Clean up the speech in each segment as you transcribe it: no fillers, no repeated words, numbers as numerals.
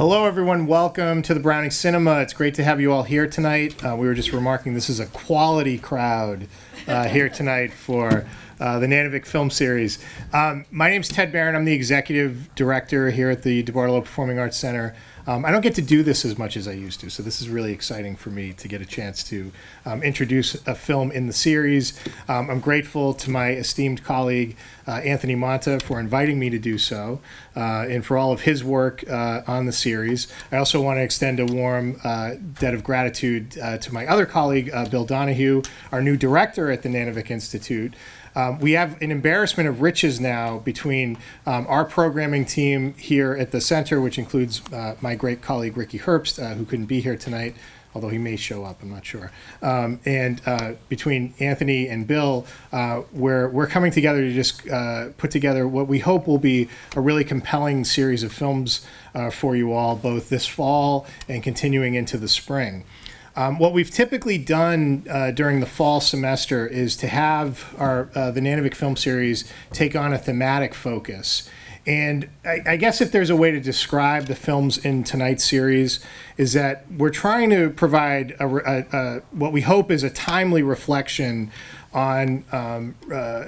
Hello, everyone. Welcome to the Browning Cinema. It's great to have you all here tonight. We were just remarking this is a quality crowd here tonight for the Nanovic film series. My name's Ted Barron. I'm the executive director here at the DeBartolo Performing Arts Center. I don't get to do this as much as I used to, so this is really exciting for me to get a chance to introduce a film in the series. I'm grateful to my esteemed colleague, Anthony Monta, for inviting me to do so, and for all of his work on the series. I also want to extend a warm debt of gratitude to my other colleague, Bill Donahue, our new director at the Nanovic Institute. We have an embarrassment of riches now between our programming team here at the center, which includes my great colleague Ricky Herbst, who couldn't be here tonight, although he may show up, I'm not sure. And between Anthony and Bill, we're coming together to just put together what we hope will be a really compelling series of films for you all, both this fall and continuing into the spring. What we've typically done during the fall semester is to have the Nanovic film series take on a thematic focus. And I guess if there's a way to describe the films in tonight's series is that we're trying to provide what we hope is a timely reflection on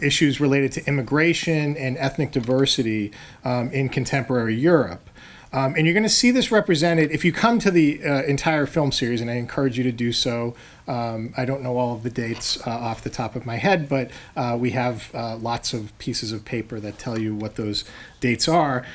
issues related to immigration and ethnic diversity in contemporary Europe. And you're going to see this represented if you come to the entire film series, and I encourage you to do so. I don't know all of the dates off the top of my head, but we have lots of pieces of paper that tell you what those dates are.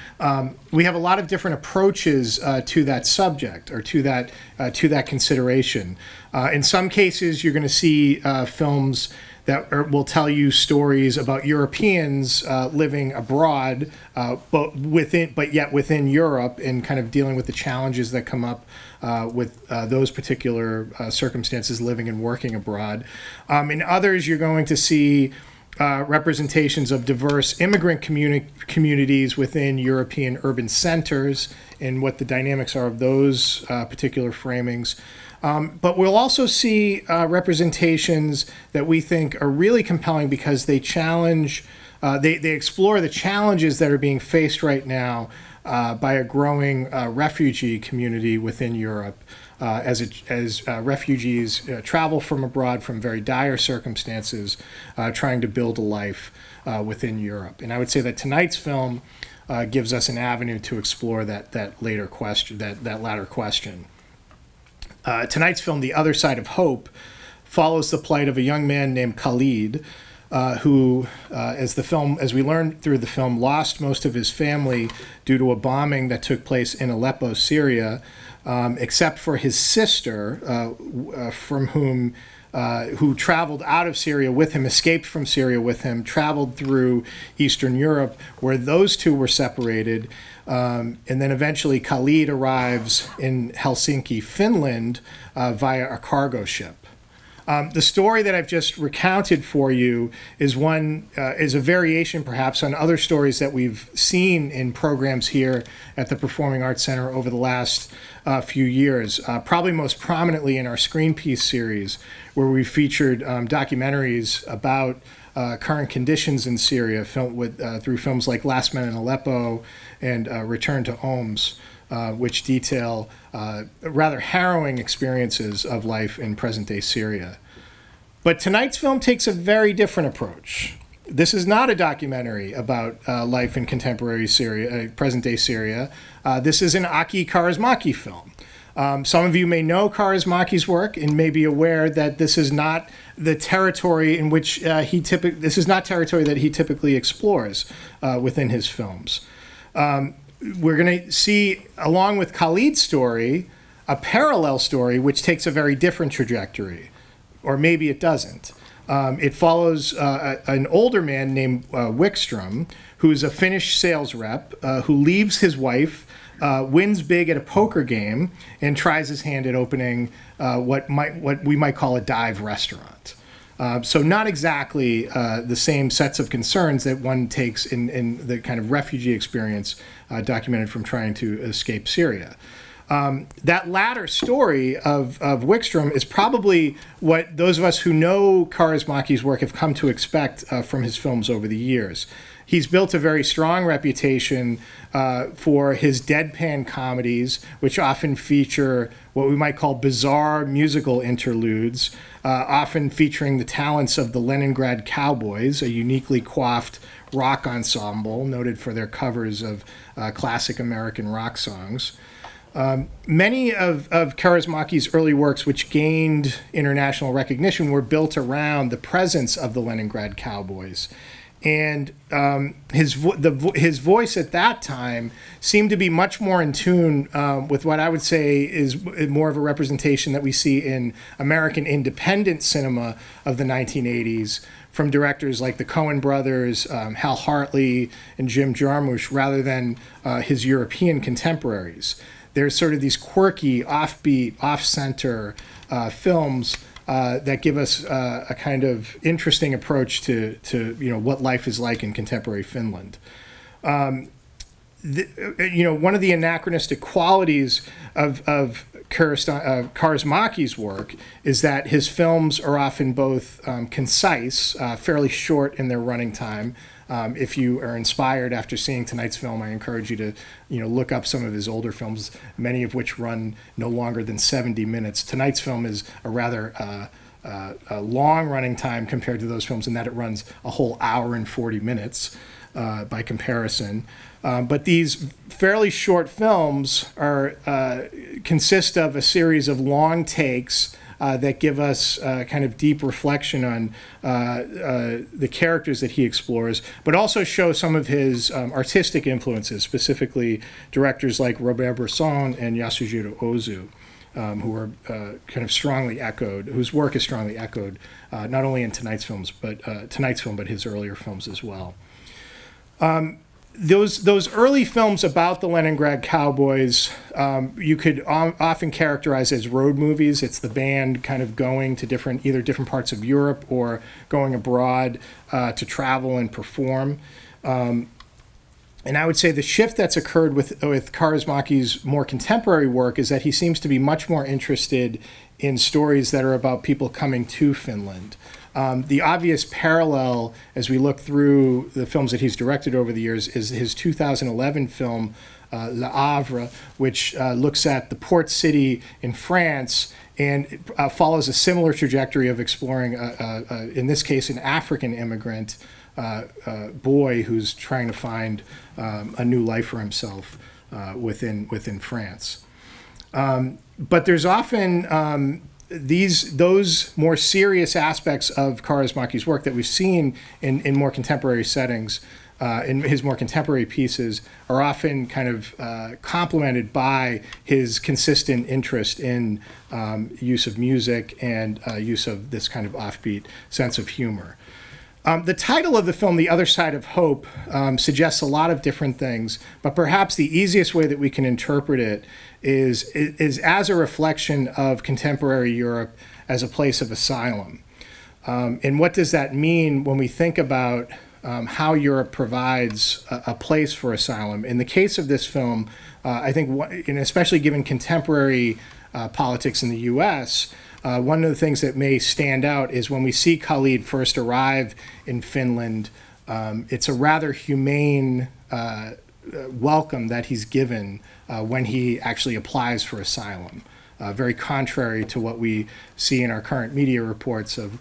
We have a lot of different approaches to that subject or to that consideration. In some cases, you're going to see films that will tell you stories about Europeans living abroad, but yet within Europe, and kind of dealing with the challenges that come up with those particular circumstances living and working abroad. In others, you're going to see representations of diverse immigrant communities within European urban centers and what the dynamics are of those particular framings. But we'll also see representations that we think are really compelling because they challenge, they explore the challenges that are being faced right now by a growing refugee community within Europe as refugees travel from abroad from very dire circumstances, trying to build a life within Europe. And I would say that tonight's film gives us an avenue to explore that latter question. Tonight's film, The Other Side of Hope, follows the plight of a young man named Khalid, who, as we learned through the film, lost most of his family due to a bombing that took place in Aleppo, Syria, except for his sister, who traveled out of Syria with him, escaped from Syria with him, traveled through Eastern Europe, where those two were separated. And then eventually Khalid arrives in Helsinki, Finland, via a cargo ship. The story that I've just recounted for you is is a variation perhaps on other stories that we've seen in programs here at the Performing Arts Center over the last few years, probably most prominently in our Screen Piece series, where we featured documentaries about current conditions in Syria through films like Last Men in Aleppo and Return to Homs, which detail rather harrowing experiences of life in present-day Syria. But tonight's film takes a very different approach. This is not a documentary about life in contemporary Syria, present-day Syria. This is an Aki Kaurismäki film. Some of you may know Kaurismäki's work and may be aware that this is not the territory in which this is not territory that he typically explores within his films. We're going to see, along with Khalid's story, a parallel story which takes a very different trajectory, or maybe it doesn't. It follows an older man named Wikström, who's a Finnish sales rep who leaves his wife, wins big at a poker game, and tries his hand at opening what we might call a dive restaurant. So not exactly the same sets of concerns that one takes in the kind of refugee experience documented from trying to escape Syria. That latter story of Wikström is probably what those of us who know Kaurismäki's work have come to expect from his films over the years. He's built a very strong reputation for his deadpan comedies, which often feature what we might call bizarre musical interludes, often featuring the talents of the Leningrad Cowboys, a uniquely coiffed rock ensemble noted for their covers of classic American rock songs. Many of Kaurismäki's early works, which gained international recognition, were built around the presence of the Leningrad Cowboys. And his voice at that time seemed to be much more in tune with what I would say is more of a representation that we see in American independent cinema of the 1980s from directors like the Coen brothers, Hal Hartley, and Jim Jarmusch, rather than his European contemporaries. There's sort of these quirky, offbeat, off-center films that give us a kind of interesting approach to what life is like in contemporary Finland. One of the anachronistic qualities of Kaurismäki's work is that his films are often both concise, fairly short in their running time. If you are inspired after seeing tonight's film, I encourage you to look up some of his older films, many of which run no longer than 70 minutes. Tonight's film is a rather a long running time compared to those films in that it runs a whole hour and 40 minutes by comparison. But these fairly short films consist of a series of long takes that give us kind of deep reflection on the characters that he explores, but also show some of his artistic influences, specifically directors like Robert Bresson and Yasujiro Ozu, who are kind of strongly echoed, whose work is strongly echoed, not only in tonight's film, but his earlier films as well. Those early films about the Leningrad Cowboys, you could often characterize as road movies. It's the band kind of going to either different parts of Europe or going abroad to travel and perform. And I would say the shift that's occurred with Kaurismäki's more contemporary work is that he seems to be much more interested in stories that are about people coming to Finland. The obvious parallel, as we look through the films that he's directed over the years, is his 2011 film, Le Havre, which looks at the port city in France and follows a similar trajectory of exploring, in this case, an African immigrant boy who's trying to find a new life for himself within France. But there's often those more serious aspects of Kaurismäki's work that we've seen in more contemporary settings, in his more contemporary pieces, are often kind of complemented by his consistent interest in use of music and use of this kind of offbeat sense of humor. The title of the film, The Other Side of Hope, suggests a lot of different things, but perhaps the easiest way that we can interpret it is as a reflection of contemporary Europe as a place of asylum. And what does that mean when we think about how Europe provides a place for asylum? In the case of this film, I think, and especially given contemporary politics in the U.S., one of the things that may stand out is when we see Khalid first arrive in Finland, it's a rather humane welcome that he's given when he actually applies for asylum. Very contrary to what we see in our current media reports of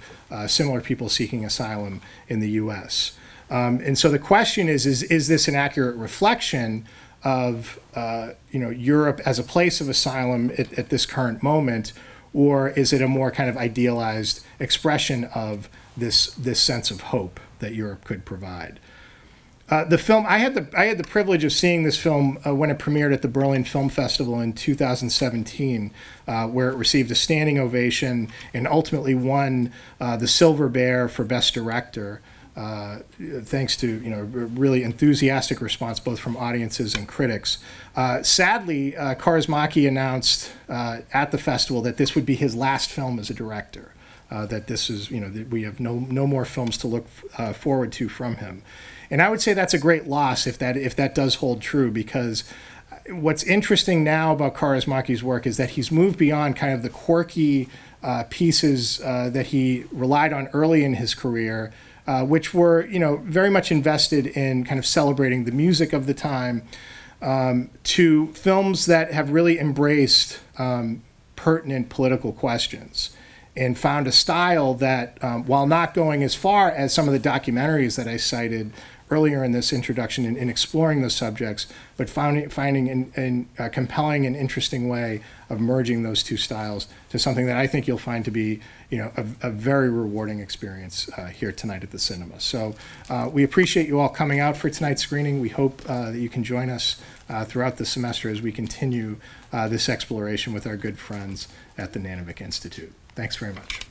similar people seeking asylum in the U.S. And so the question is this an accurate reflection of Europe as a place of asylum at this current moment, or is it a more kind of idealized expression of this sense of hope that Europe could provide? The film, I had the privilege of seeing this film when it premiered at the Berlin Film Festival in 2017, where it received a standing ovation and ultimately won the Silver Bear for Best Director, thanks to a really enthusiastic response both from audiences and critics. Sadly, Kaurismäki announced at the festival that this would be his last film as a director. That this is, that we have no more films to look forward to from him. And I would say that's a great loss if that does hold true, because what's interesting now about Kaurismäki's work is that he's moved beyond kind of the quirky pieces that he relied on early in his career which were, very much invested in kind of celebrating the music of the time, to films that have really embraced pertinent political questions and found a style that, while not going as far as some of the documentaries that I cited earlier in this introduction in exploring those subjects, but finding a compelling and interesting way of merging those two styles to something that I think you'll find to be, a very rewarding experience here tonight at the cinema. So we appreciate you all coming out for tonight's screening. We hope that you can join us throughout the semester as we continue this exploration with our good friends at the Nanovic Institute. Thanks very much.